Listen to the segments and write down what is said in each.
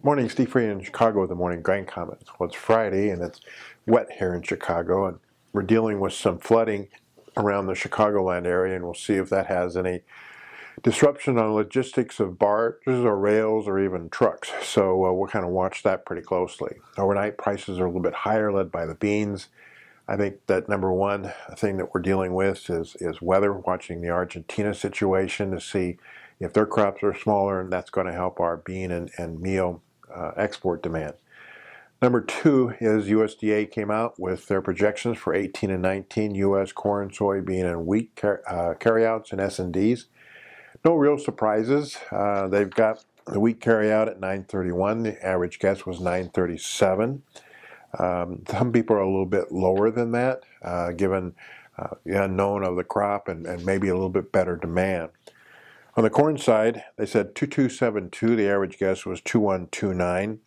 Morning, Steve Free in Chicago with the morning grain comments. Well, it's Friday and it's wet here in Chicago, and we're dealing with some flooding around the Chicagoland area, and we'll see if that has any disruption on logistics of barges or rails or even trucks. So we'll kind of watch that pretty closely. Overnight prices are a little bit higher, led by the beans. I think that number one thing that we're dealing with is weather, watching the Argentina situation to see if their crops are smaller, and that's going to help our bean and meal export demand. Number two is USDA came out with their projections for 18 and 19 U.S. corn, soybean, and wheat carryouts and S&Ds. No real surprises. They've got the wheat carryout at 931. The average guess was 937. Some people are a little bit lower than that, given the unknown of the crop and maybe a little bit better demand. On the corn side, they said 2272. The average guess was 2129.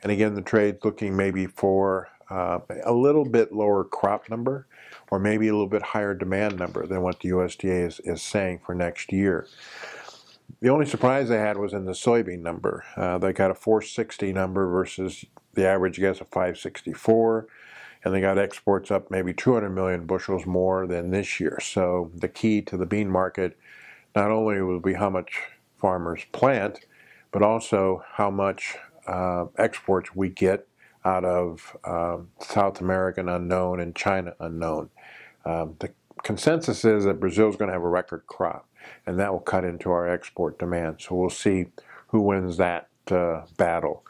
And again, the trade's looking maybe for a little bit lower crop number, or maybe a little bit higher demand number than what the USDA is saying for next year. The only surprise they had was in the soybean number. They got a 460 number versus the average guess of 564, and they got exports up maybe 200 million bushels more than this year. So the key to the bean market not only will be how much farmers plant, but also how much exports we get out of South American unknown and China unknown. The consensus is that Brazil is going to have a record crop, and that will cut into our export demand. So we'll see who wins that battle.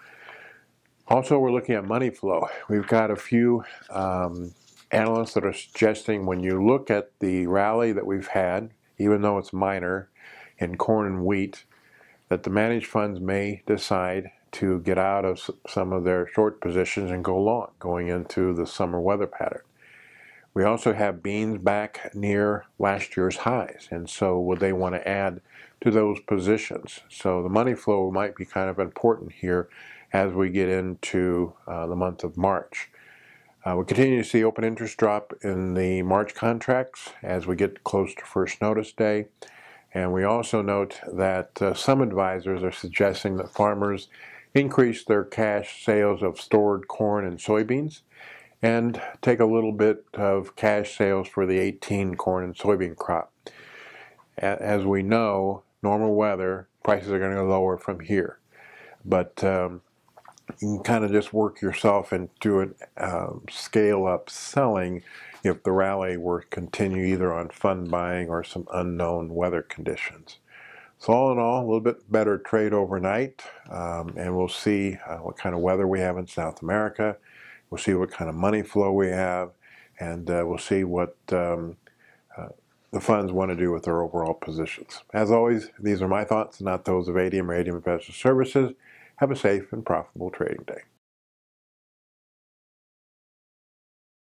Also, we're looking at money flow. We've got a few analysts that are suggesting when you look at the rally that we've had, even though it's minor, in corn and wheat, that the managed funds may decide to get out of some of their short positions and go long, going into the summer weather pattern. We also have beans back near last year's highs, and so would they want to add to those positions? So the money flow might be kind of important here as we get into the month of March. We continue to see open interest drop in the March contracts as we get close to first notice day. And we also note that some advisors are suggesting that farmers increase their cash sales of stored corn and soybeans and take a little bit of cash sales for the 18 corn and soybean crop. As we know, normal weather, prices are going to go lower from here. But you can kind of just work yourself into a scale-up selling if the rally were to continue either on fund buying or some unknown weather conditions. So all in all, a little bit better trade overnight, and we'll see what kind of weather we have in South America. We'll see what kind of money flow we have, and we'll see what the funds want to do with their overall positions. As always, these are my thoughts, not those of ADM or ADM Investor Services. Have a safe and profitable trading day.